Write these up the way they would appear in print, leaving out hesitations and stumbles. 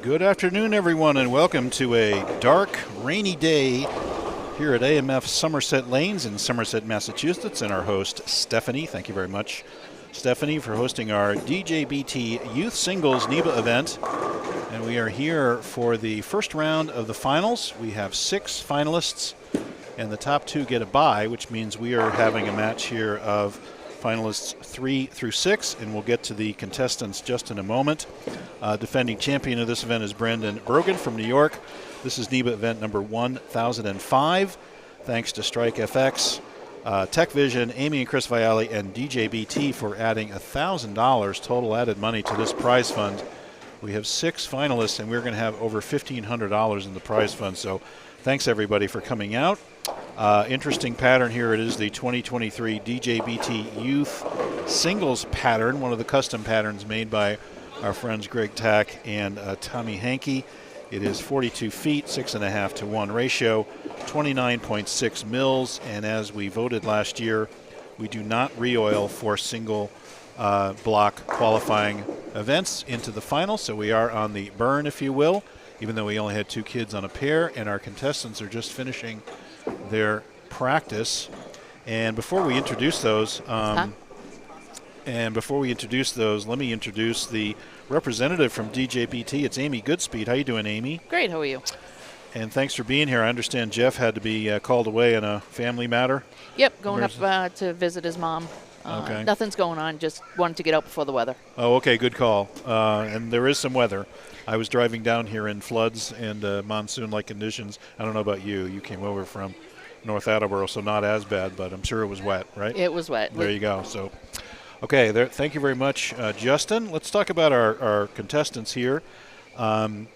Good afternoon, everyone, and welcome to a dark, rainy day here at AMF Somerset Lanes in Somerset, Massachusetts, and our host, Stephanie. Thank you very much, Stephanie, for hosting our DJBT Youth Singles NEBA event. And we are here for the first round of the finals. We have 6 finalists, and the top 2 get a bye, which means we are having a match here of finalists 3 through 6, and we'll get to the contestants just in a moment. Defending champion of this event is Brandon Brogan from New York. This is NEBA event number 1005. Thanks to Strike FX, TechVision, Amy and Chris Viali, and DJBT for adding $1,000 total added money to this prize fund. We have 6 finalists, and we're going to have over $1,500 in the prize fund. So thanks, everybody, for coming out. Interesting pattern here. It is the 2023 DJBT Youth Singles pattern, one of the custom patterns made by our friends Greg Tack and Tommy Hankey. It is 42 feet, 6.5 to 1 ratio, 29.6 mils, and as we voted last year, we do not re-oil for single block qualifying events into the final, so we are on the burn, if you will, even though we only had 2 kids on a pair, and our contestants are just finishing their practice. And before we introduce those, let me introduce the representative from DJBT. It's Amy Goodspeed. How you doing, Amy? Great. How are you? And thanks for being here. I understand Jeff had to be called away in a family matter. Yep, going up to visit his mom. Okay. Nothing's going on. Just wanted to get out before the weather. Oh, okay. Good call. And there is some weather. I was driving down here in floods and monsoon-like conditions. I don't know about you. You came over from North Attleboro, so not as bad, but I'm sure it was wet, right? It was wet. There you go. So, okay. Thank you very much, Justin. Let's talk about our contestants here. In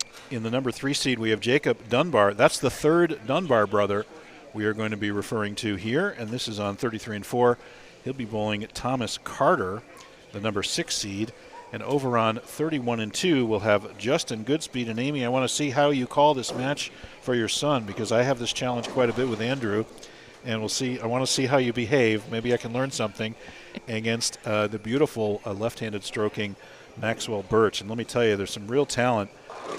the number 3 seed, we have Jacob Dunbar. That's the third Dunbar brother we are going to be referring to here, and this is on 33 and 4. He'll be bowling Thomas Carter, the number 6 seed. And over on 31 and 2, we'll have Justin Goodspeed. And Amy, I want to see how you call this match for your son, because I have this challenge quite a bit with Andrew. And we'll see. I want to see how you behave. Maybe I can learn something against the beautiful left-handed stroking Maxwell Birch. And let me tell you, there's some real talent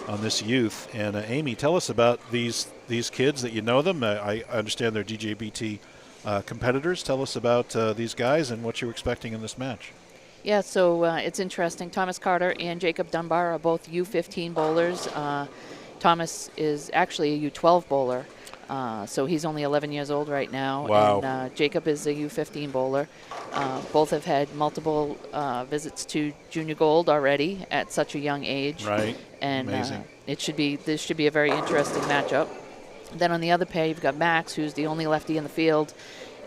on this youth. And Amy, tell us about these kids that you know them. I understand they're DJBT competitors. Tell us about these guys and what you're expecting in this match. Yeah, so it's interesting. Thomas Carter and Jacob Dunbar are both U15 bowlers. Thomas is actually a U12 bowler, so he's only 11 years old right now. Wow. And Jacob is a U15 bowler. Both have had multiple visits to junior gold already at such a young age. Right. And amazing. This should be a very interesting matchup. Then on the other pair, you've got Max, who's the only lefty in the field,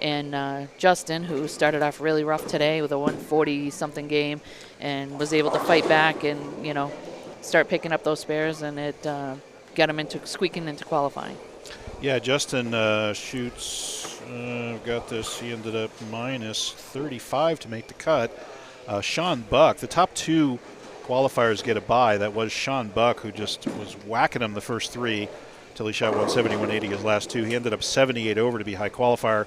and Justin, who started off really rough today with a 140-something game and was able to fight back and, start picking up those spares, and it got him squeaking into qualifying. Yeah, Justin shoots, got this, he ended up minus 35 to make the cut. Sean Buck, the top 2 qualifiers get a bye. That was Sean Buck, who just was whacking them the first 3 until he shot 170, 180 his last 2. He ended up 78 over to be high qualifier.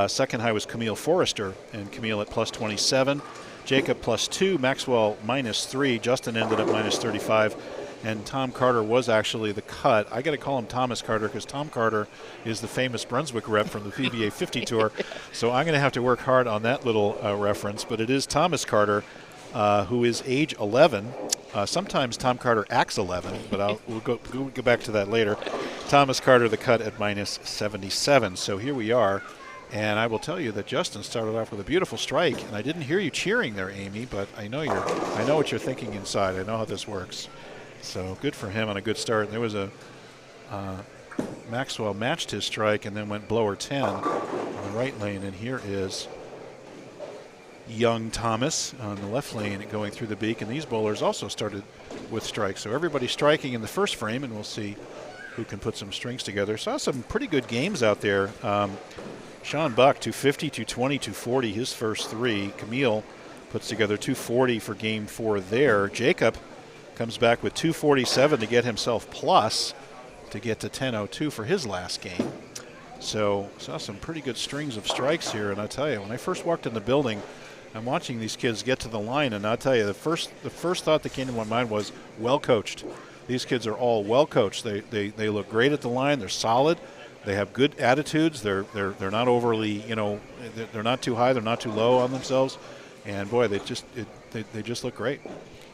Second high was Camille Forrester, and Camille at plus 27. Jacob plus 2, Maxwell minus 3. Justin ended up minus 35. And Tom Carter was actually the cut. I got to call him Thomas Carter because Tom Carter is the famous Brunswick rep from the PBA 50 Tour. So I'm going to have to work hard on that little reference. But it is Thomas Carter, who is age 11. Sometimes Tom Carter acts 11, but we'll go back to that later. Thomas Carter, the cut at minus 77. So here we are. And I will tell you that Justin started off with a beautiful strike. And I didn't hear you cheering there, Amy, but I know what you're thinking inside. I know how this works. So good for him on a good start. And there was Maxwell matched his strike and then went blower 10 on the right lane. And here is young Thomas on the left lane going through the beak. And these bowlers also started with strikes. So everybody's striking in the first frame, and we'll see who can put some strings together. Saw some pretty good games out there. Sean Buck, 250, 220, 240, his first 3. Camille puts together 240 for game 4 there. Jacob comes back with 247 to get himself plus to get to 10:02 for his last game. So saw some pretty good strings of strikes here. And I tell you, when I first walked in the building, I'm watching these kids get to the line, and I'll tell you, the first thought that came to my mind was well coached. these kids are all well coached. They look great at the line. They're solid. They have good attitudes. They're not overly, they're not too high. They're not too low on themselves. And boy, they just look great.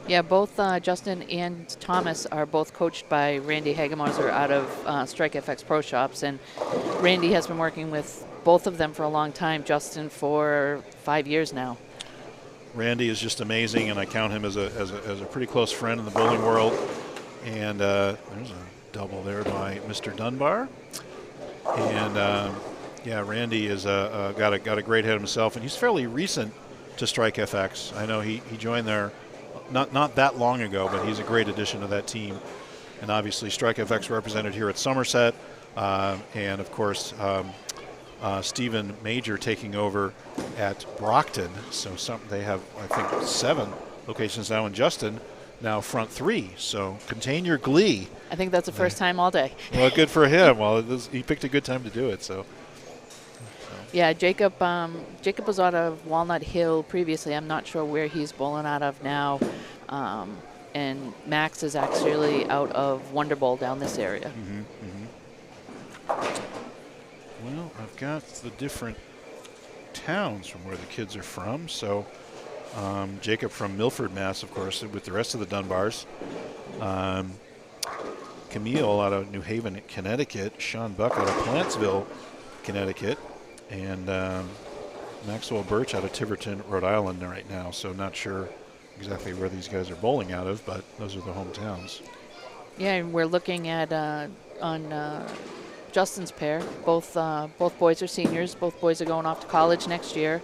Yeah, both Justin and Thomas are both coached by Randy Hagemoser out of Strike FX Pro Shops, and Randy has been working with both of them for a long time. Justin for 5 years now. Randy is just amazing, and I count him as a pretty close friend in the bowling world. And there's a double there by Mr. Dunbar. And yeah, Randy is got a great head himself, and he's fairly recent to Strike FX. I know he joined there not that long ago, but he's a great addition to that team. And obviously Strike FX represented here at Somerset, and of course Stephen Major taking over at Brockton. So they have, I think, 7 locations now, and Justin now front 3. So contain your glee. I think that's the first time all day. Well, good for him. Well, he picked a good time to do it. So. Yeah, Jacob was out of Walnut Hill previously. I'm not sure where he's bowling out of now. And Max is actually out of Wonder Bowl down this area. Well, I've got the different towns from where the kids are from. So Jacob from Milford, Mass, of course, with the rest of the Dunbars. Camille out of New Haven, Connecticut. Sean Buck out of Plantsville, Connecticut. And Maxwell Birch out of Tiverton, Rhode Island right now. So not sure exactly where these guys are bowling out of, but those are the hometowns. Yeah, and we're looking at on Justin's pair. Both boys are seniors. Both boys are going off to college next year.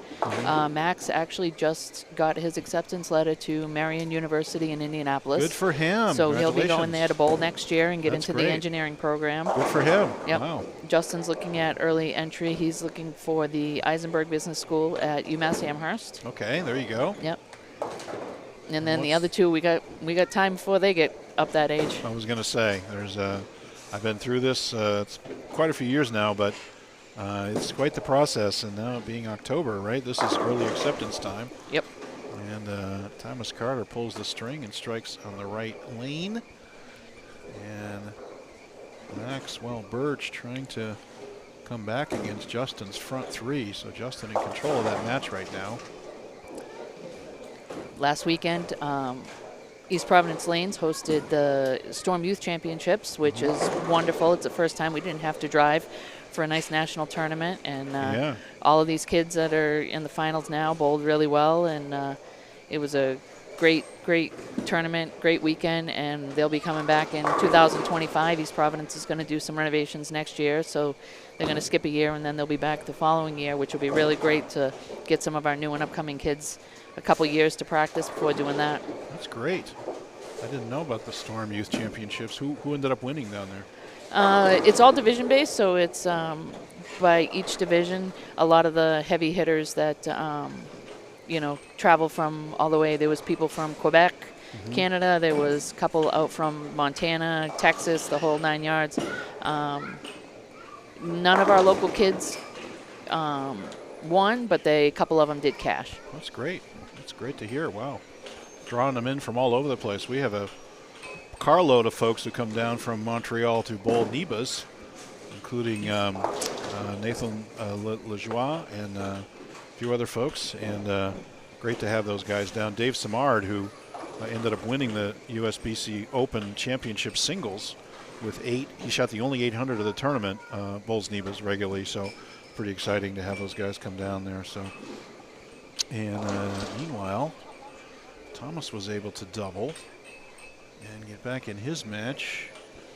Max actually just got his acceptance letter to Marion University in Indianapolis. Good for him. So he'll be going there to bowl next year and get into the engineering program. Good for him. Yep. Wow. Justin's looking at early entry. He's looking for the Eisenberg Business School at UMass Amherst. Okay, there you go. Yep. And then the other two, we got time before they get up that age. I was going to say, I've been through this. It's quite a few years now, but it's quite the process. And now being October, right? This is early acceptance time. Yep. And Thomas Carter pulls the string and strikes on the right lane. And Maxwell Birch trying to come back against Justin's front 3. So Justin in control of that match right now. Last weekend, East Providence Lanes hosted the Storm Youth Championships, which is wonderful. It's the first time we didn't have to drive for a nice national tournament. And all of these kids that are in the finals now bowled really well. And it was a great tournament, great weekend. And they'll be coming back in 2025. East Providence is going to do some renovations next year. So they're going to skip a year, and then they'll be back the following year, which will be really great to get some of our new and upcoming kids a couple years to practice before doing that. That's great. I didn't know about the Storm Youth Championships. Who ended up winning down there? It's all division-based, so it's by each division. A lot of the heavy hitters that, travel from all the way. There was people from Quebec, Canada. There was a couple out from Montana, Texas, the whole 9 yards. None of our local kids won, but a couple of them did cash. That's great. That's great to hear. Wow. Drawing them in from all over the place. We have a carload of folks who come down from Montreal to bowl NEBAs, including Nathan Lejoie and a few other folks. And great to have those guys down. Dave Samard, who ended up winning the USBC Open Championship singles with 8. He shot the only 800 of the tournament, bowls NEBAs regularly. So pretty exciting to have those guys come down there. So, and meanwhile, Thomas was able to double and get back in his match.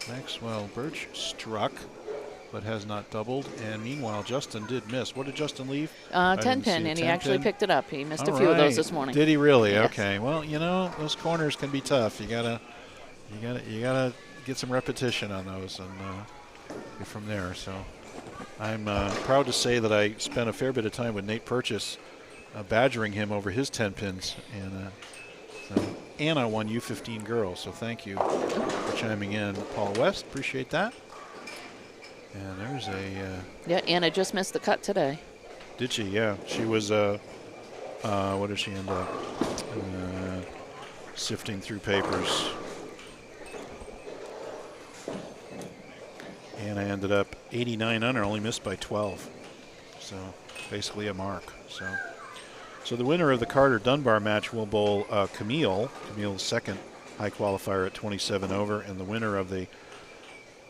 Maxwell Birch struck, but has not doubled. And meanwhile, Justin did miss. What did Justin leave? 10 pin, and he actually picked it up. He missed a few of those this morning. Did he really? Yes. Okay. Well, those corners can be tough. You gotta get some repetition on those and get from there. So. I'm proud to say that I spent a fair bit of time with Nate Purchase badgering him over his 10 pins. And I won U15 girls, so thank you for chiming in. Paul West, appreciate that. And there's yeah, Anna just missed the cut today. Did she? Yeah. She was, what did she end up? Sifting through papers. and I ended up 89 under, only missed by 12. So basically a mark. So the winner of the Carter-Dunbar match will bowl Camille. Camille's second high qualifier at 27 over, and the winner of the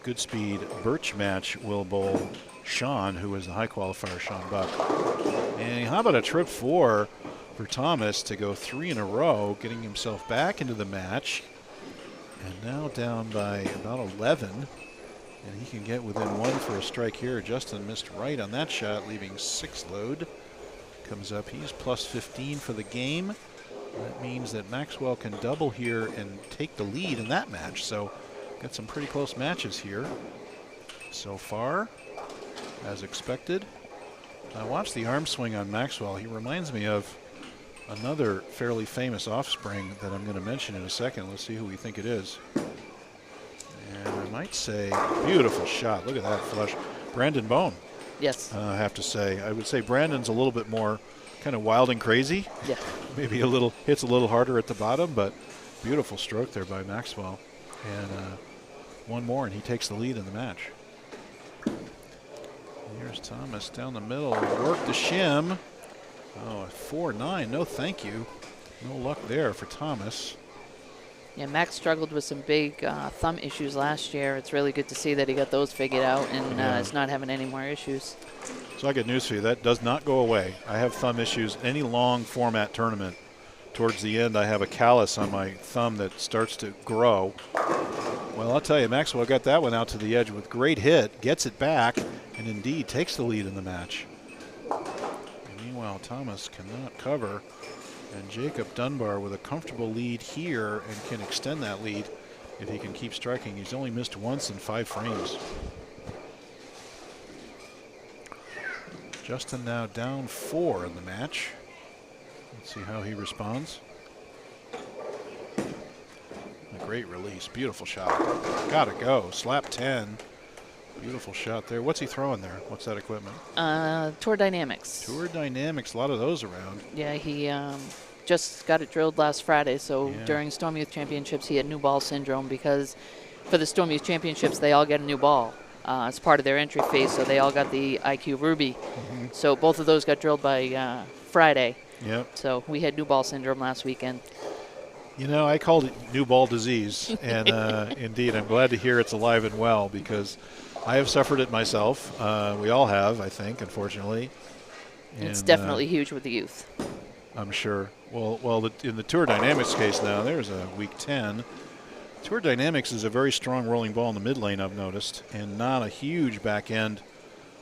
Goodspeed Birch match will bowl Sean, who is the high qualifier, Sean Buck. And how about a trip for Thomas to go 3 in a row, getting himself back into the match, and now down by about 11. And he can get within 1 for a strike here. Justin missed right on that shot, leaving 6 load. Comes up, he's plus 15 for the game. That means that Maxwell can double here and take the lead in that match. So got some pretty close matches here so far, as expected. Now watch the arm swing on Maxwell. He reminds me of another fairly famous offspring that I'm going to mention in a second. Let's see who we think it is. And I might say, beautiful shot. Look at that flush. Brandon Bone. Yes. I have to say. I would say Brandon's a little bit more kind of wild and crazy. Yeah. Maybe hits a little harder at the bottom, but beautiful stroke there by Maxwell. And one more, and he takes the lead in the match. Here's Thomas down the middle. Work the shim. Oh, 4-9. No thank you. No luck there for Thomas. Yeah, Max struggled with some big thumb issues last year. It's really good to see that he got those figured out and is not having any more issues. So I got news for you. That does not go away. I have thumb issues. Any long format tournament, towards the end, I have a callus on my thumb that starts to grow. Well, I'll tell you, Maxwell got that one out to the edge with great hit, gets it back, and indeed takes the lead in the match. And meanwhile, Thomas cannot cover. And Jacob Dunbar with a comfortable lead here and can extend that lead if he can keep striking. He's only missed once in 5 frames. Justin now down 4 in the match. Let's see how he responds. A great release. Beautiful shot. Gotta go. Slap 10. Beautiful shot there. What's he throwing there? What's that equipment? Tour Dynamics. Tour Dynamics. A lot of those around. Yeah, he just got it drilled last Friday. So during Storm Youth Championships, he had new ball syndrome because for the Storm Youth Championships, they all get a new ball. It's part of their entry phase, so they all got the IQ Ruby. Mm-hmm. So both of those got drilled by Friday. Yep. So we had new ball syndrome last weekend. You know, I called it new ball disease, and indeed, I'm glad to hear it's alive and well because I have suffered it myself. We all have, I think, unfortunately. It's definitely huge with the youth. I'm sure. Well, in the Tour Dynamics case now, there's a week 10. Tour Dynamics is a very strong rolling ball in the mid lane, I've noticed, and not a huge back end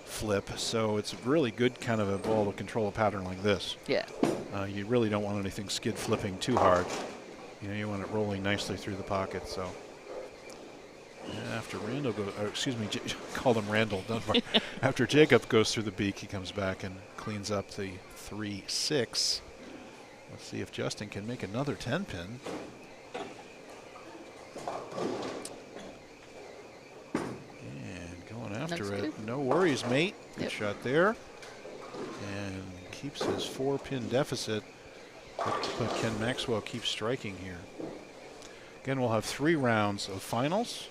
flip. So it's a really good kind of a ball to control a pattern like this. Yeah. You really don't want anything skid flipping too hard. You know, you want it rolling nicely through the pocket. So after Randall goes, called him Randall Dunbar. After Jacob goes through the beak, he comes back and cleans up the 3-6. Let's see if Justin can make another 10-pin. And going after it. Good. No worries, mate. Good shot there. And keeps his 4-pin deficit. But can Maxwell keep striking here? Again, we'll have 3 rounds of finals.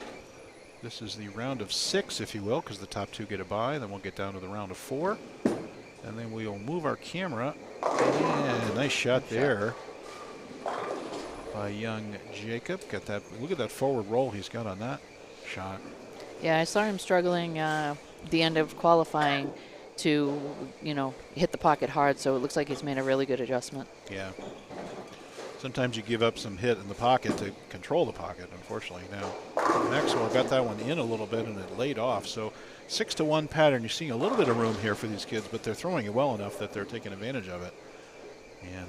This is the round of 6, if you will, because the top 2 get a bye. Then we'll get down to the round of 4. And then we'll move our camera. And nice shot there by young Jacob. Got that. Look at that forward roll he's got on that shot. Yeah, I saw him struggling the end of qualifying to, hit the pocket hard. So it looks like he's made a really good adjustment. Yeah. Sometimes you give up some hit in the pocket to control the pocket, unfortunately. Now, Maxwell got that one in a little bit and it laid off. So 6-1 pattern. You're seeing a little bit of room here for these kids, but they're throwing it well enough that they're taking advantage of it. And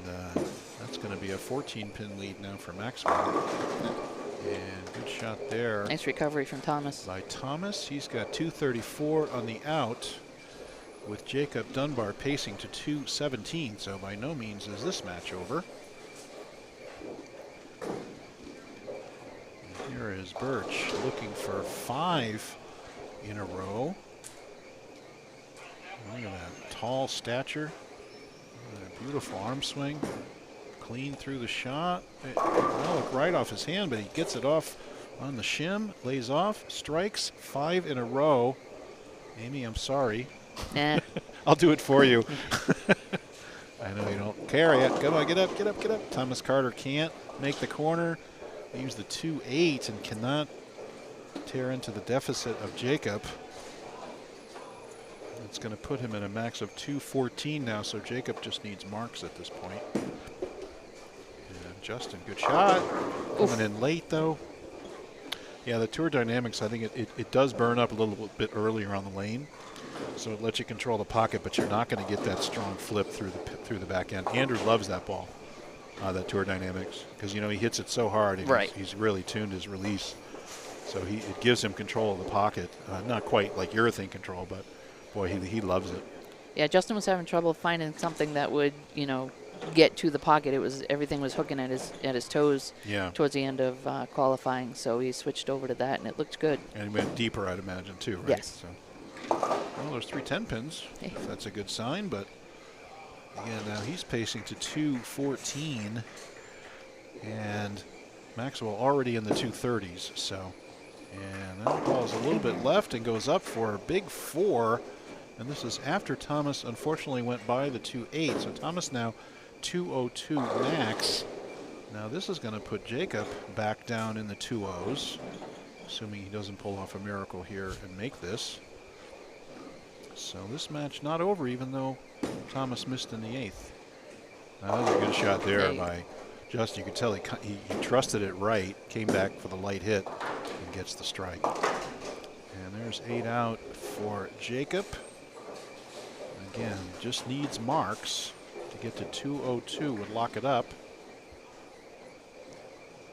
that's going to be a 14-pin lead now for Maxwell. And good shot there. Nice recovery from Thomas. By Thomas. He's got 234 on the out with Jacob Dunbar pacing to 217. So by no means is this match over. And here is Birch looking for 5 in a row. Look at that tall stature. Beautiful arm swing. Clean through the shot. It looked right off his hand, but he gets it off on the shim, lays off, strikes, 5 in a row. Amy, I'm sorry. Nah. I'll do it for you. I know you don't carry it. Come on, get up, get up, get up. Thomas Carter can't make the corner. Use the 2-8 and cannot tear into the deficit of Jacob. It's going to put him in a max of 214 now, so Jacob just needs marks at this point. And Justin, good shot. Coming in late, though. Yeah, the Tour Dynamics, I think it does burn up a little bit earlier on the lane. So it lets you control the pocket, but you're not going to get that strong flip through the back end. Andrew loves that ball, that Tour Dynamics, because, you know, he hits it so hard. And right. He's really tuned his release. So it gives him control of the pocket. Not quite like urethane control, but, boy, he loves it. Yeah, Justin was having trouble finding something that would, you know, get to the pocket. Everything was hooking at his toes towards the end of qualifying. So he switched over to that, and it looked good. And he went deeper, I'd imagine, too, right? Yes. So. Well, there's 3 10-pins, if that's a good sign. But, again, now he's pacing to 214. And Maxwell already in the 230s. So, and that ball's a little bit left and goes up for a big 4. And this is after Thomas, unfortunately, went by the 2.8. So Thomas now 202 max. Now this is going to put Jacob back down in the 2.0s, assuming he doesn't pull off a miracle here and make this. So this match not over, even though Thomas missed in the 8th. Now that was a good shot there by Justin. You could tell he trusted it right, came back for the light hit, and gets the strike. And there's 8 out for Jacob. Again, just needs marks to get to 202 would lock it up.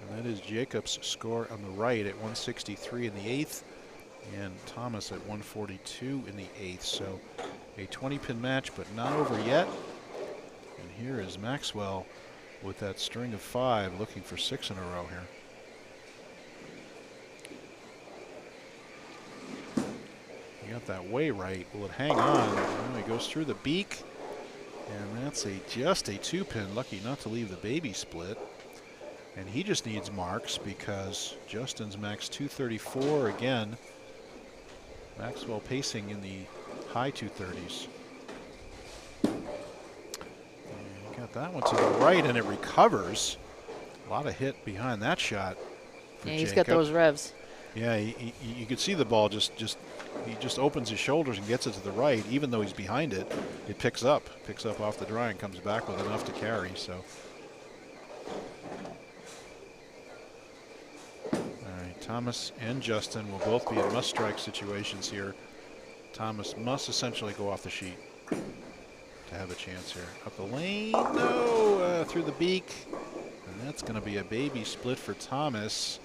And that is Jacob's score on the right at 163 in the 8th, and Thomas at 142 in the 8th. So a 20-pin match, but not over yet. And here is Maxwell with that string of 5, looking for 6 in a row here. Got that way right. Will it hang on? Oh, he goes through the beak, and that's just a 2-pin. Lucky not to leave the baby split. And he just needs marks because Justin's max 234 again. Maxwell pacing in the high 230s. And got that one to the right, and it recovers. A lot of hit behind that shot. Yeah, he's got those revs. Yeah, you could see the ball he just opens his shoulders and gets it to the right. Even though he's behind it, it picks up off the dry and comes back with enough to carry. So, all right, Thomas and Justin will both be in must-strike situations here. Thomas must essentially go off the sheet to have a chance here. Up the lane, no, through the beak, and that's going to be a baby split for Thomas.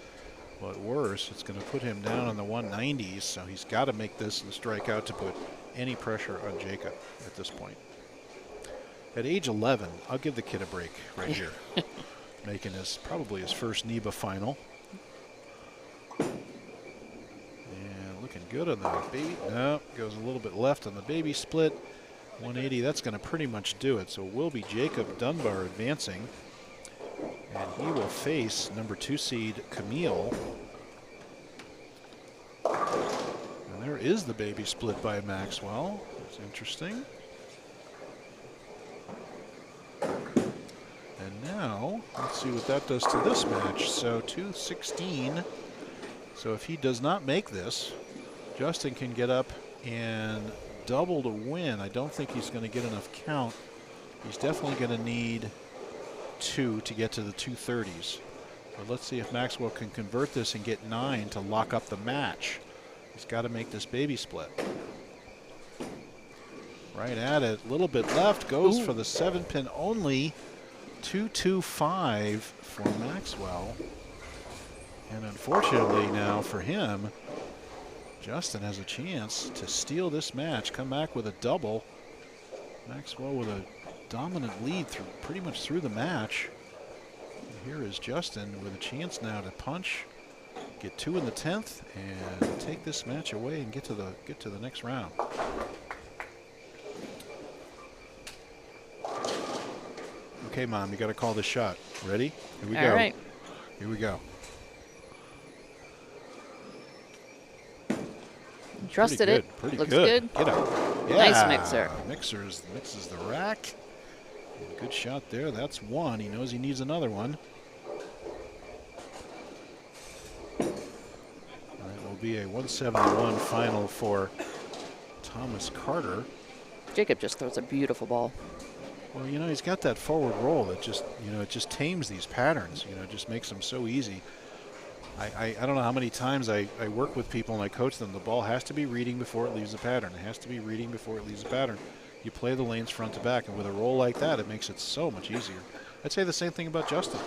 But worse, it's going to put him down in the 190s, so he's got to make this the strikeout to put any pressure on Jacob at this point. At age 11, I'll give the kid a break right here, making probably his first NEBA final. And looking good on the baby. No, goes a little bit left on the baby split. 180, that's going to pretty much do it. So it will be Jacob Dunbar advancing. And he will face number 2 seed Camille. And there is the baby split by Maxwell. That's interesting. And now, let's see what that does to this match. So 216. So if he does not make this, Justin can get up and double to win. I don't think he's going to get enough count. He's definitely going to need 2 to get to the 230s. But let's see if Maxwell can convert this and get 9 to lock up the match. He's got to make this baby split. Right at it, a little bit left, goes for the 7-pin only. 225 for Maxwell. And unfortunately now for him, Justin has a chance to steal this match, come back with a double. Maxwell with a dominant lead pretty much through the match. And here is Justin with a chance now to punch, get 2 in the 10th, and take this match away and get to the next round. Okay, Mom, you got to call this shot. Ready? Here we go. All right. Here we go. Trusted it. Pretty Looks good. good. Get up. Yeah. Nice mixer. Mixes the rack. Good shot there. That's one. He knows he needs another one. It will be a 171 final for Thomas Carter. Jacob just throws a beautiful ball. Well, you know, he's got that forward roll that just, you know, it just tames these patterns. You know, it just makes them so easy. I don't know how many times I work with people and I coach them. The ball has to be reading before it leaves the pattern. It has to be reading before it leaves the pattern. You play the lanes front to back, and with a roll like that, it makes it so much easier. I'd say the same thing about Justin.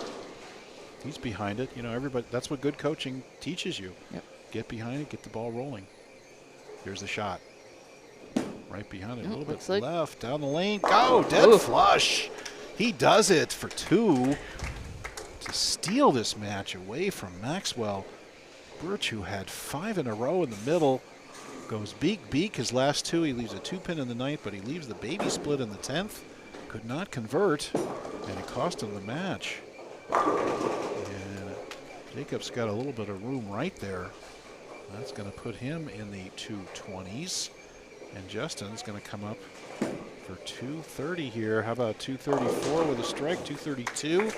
He's behind it. You know, everybody. That's what good coaching teaches you. Yep. Get behind it, get the ball rolling. Here's the shot. Right behind it, a little bit left, down the lane. Go, dead flush. He does it for two to steal this match away from Maxwell. Birch, who had 5 in a row in the middle, goes beak, his last two. He leaves a 2-pin in the 9th, but he leaves the baby split in the 10th. Could not convert, and it cost him the match. And Jacob's got a little bit of room right there. That's going to put him in the 220s. And Justin's going to come up for 230 here. How about 234 with a strike, 232.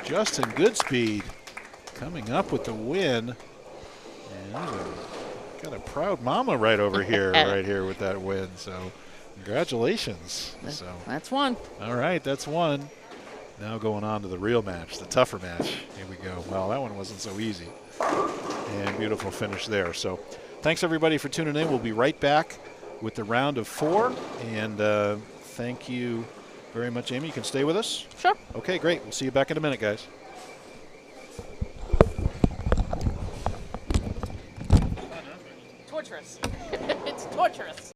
Justin Goodspeed coming up with the win. And got a proud mama right over here, right here with that win. So congratulations. So that's one. All right, that's one. Now going on to the real match, the tougher match. Here we go. Well, that one wasn't so easy. And beautiful finish there. So thanks everybody for tuning in. We'll be right back with the round of 4. And thank you very much, Amy. You can stay with us? Sure. Okay, great. We'll see you back in a minute, guys. Torturous. It's torturous.